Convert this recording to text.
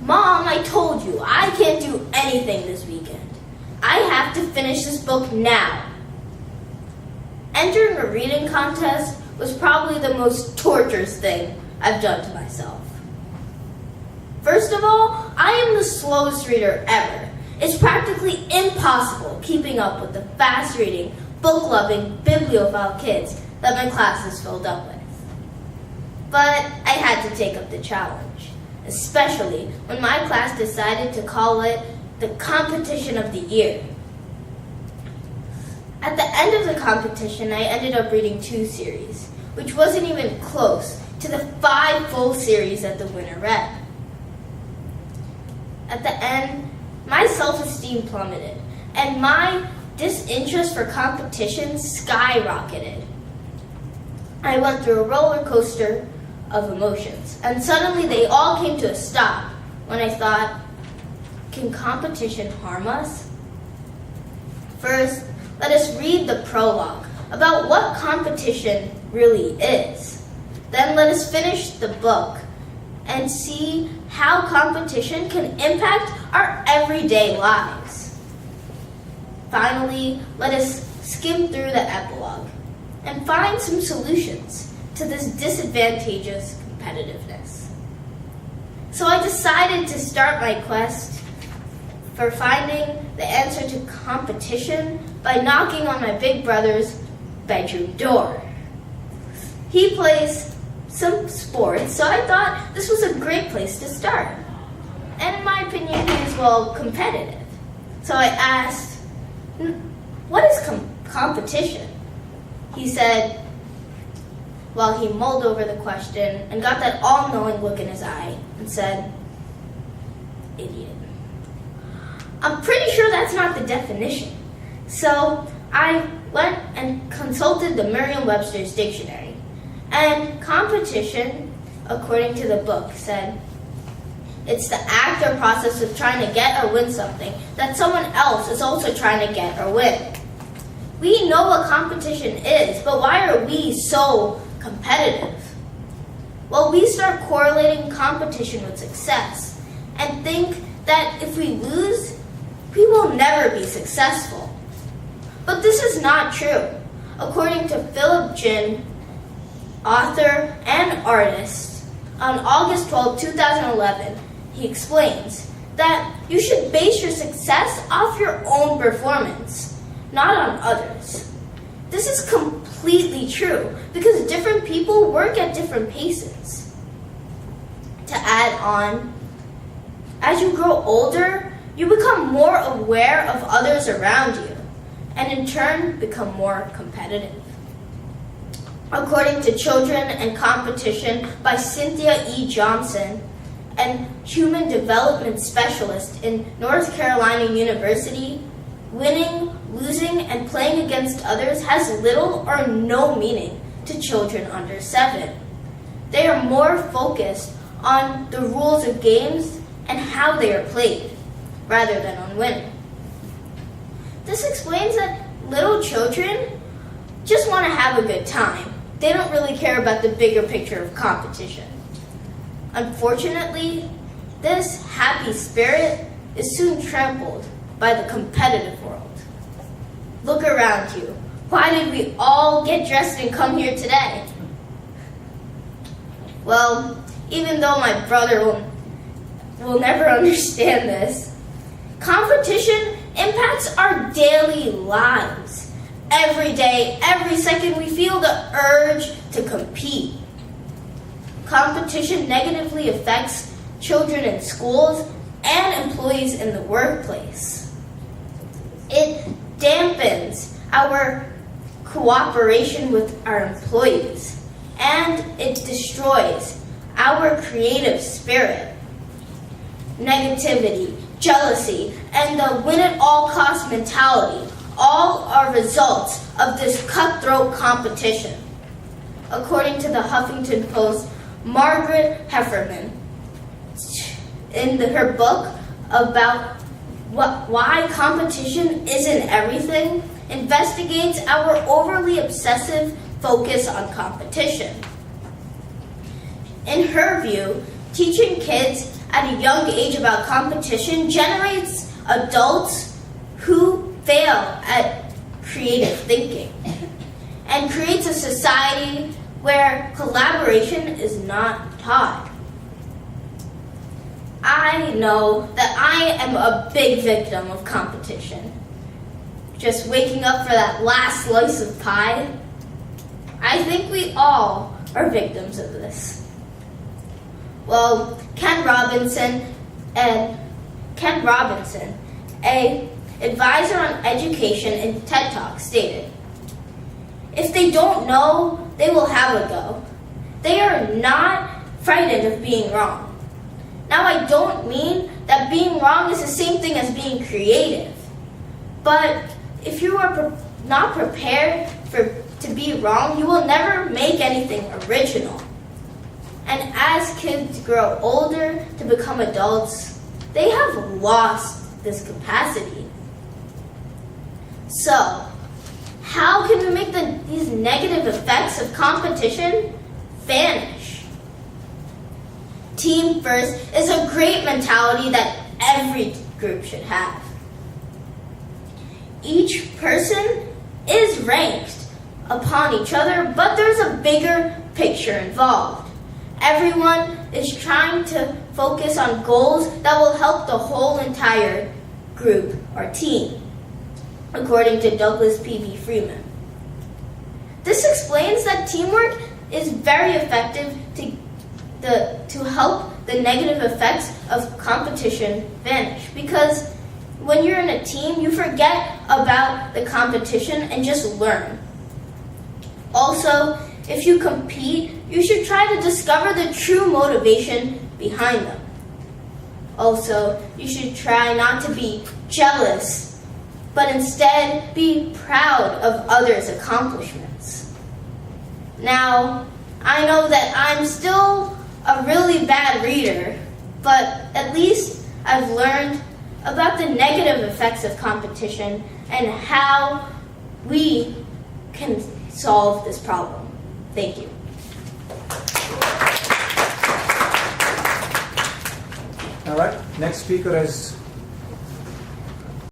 Mom, I told you, I can't do anything this weekend. I have to finish this book now. Entering a reading contest was probably the most torturous thing I've done to myself. First of all, I am the slowest reader ever. It's practically impossible keeping up with the fast-reading, book-loving, bibliophile kids that my class is filled up with. But I had to take up the challenge, especially when my class decided to call it the competition of the year. At the end of the competition, I ended up reading 2 series, which wasn't even close to the 5 full series that the winner read. At the end, my self-esteem plummeted, and my disinterest for competition skyrocketed. I went through a roller coaster of emotions, and suddenly they all came to a stop when I thought, can competition harm us? First, let us read the prologue about what competition really is. Then let us finish the book and see how competition can impact our everyday lives. Finally, let us skim through the epilogue and find some solutions to this disadvantageous competitiveness. So I decided to start my quest for finding the answer to competition by knocking on my big brother's bedroom door. He plays some sports, so I thought this was a great place to start. And in my opinion, he is, competitive. So I asked, what is competition? He said, he mulled over the question and got that all-knowing look in his eye and said, idiot. I'm pretty sure that's not the definition. So I went and consulted the Merriam-Webster's dictionary. And competition, according to the book, said, it's the act or process of trying to get or win something that someone else is also trying to get or win. We know what competition is, but why are we so competitive? Well, we start correlating competition with success and think that if we lose, we will never be successful. But this is not true. According to Philip Ginn, author and artist, on August 12, 2011, he explains that you should base your success off your own performance, not on others. This is completely true because different people work at different paces. To add on, as you grow older, you become more aware of others around you, and in turn become more competitive. According to Children and Competition by Cynthia E. Johnson, an human development specialist in North Carolina University, winning, losing, and playing against others has little or no meaning to children under 7. They are more focused on the rules of games and how they are played, rather than on winning. This explains that little children just want to have a good time. They don't really care about the bigger picture of competition. Unfortunately, this happy spirit is soon trampled by the competitive world. Look around you. Why did we all get dressed and come here today? Well, even though my brother will never understand this, competition impacts our daily lives. Every day, every second, we feel the urge to compete. Competition negatively affects children in schools and employees in the workplace. It dampens our cooperation with our employees, and it destroys our creative spirit. Negativity, jealousy, and the win-at-all-cost mentality all are results of this cutthroat competition. According to the Huffington Post, Margaret Heffernan, in her book about why competition isn't everything, investigates our overly obsessive focus on competition. In her view, teaching kids at a young age about competition generates adults who fail at creative thinking and creates a society where collaboration is not taught. I know that I am a big victim of competition. Just waking up for that last slice of pie. I think we all are victims of this. Well, Ken Robinson, an advisor on education in TED Talk, stated, "If they don't know, they will have a go. They are not frightened of being wrong." Now, I don't mean that being wrong is the same thing as being creative. But if you are not prepared to be wrong, you will never make anything original. And as kids grow older to become adults, they have lost this capacity. So, how can we make these negative effects of competition vanish? Team first is a great mentality that every group should have. Each person is ranked upon each other, but there's a bigger picture involved. Everyone is trying to focus on goals that will help the whole entire group or team, according to Douglas P.B. Freeman. This explains that teamwork is very effective to help the negative effects of competition vanish, because when you're in a team, you forget about the competition and just learn. Also, if you compete, you should try to discover the true motivation behind them. Also, you should try not to be jealous, but instead be proud of others' accomplishments. Now, I know that I'm still a really bad reader, but at least I've learned about the negative effects of competition and how we can solve this problem. Thank you. All right, next speaker is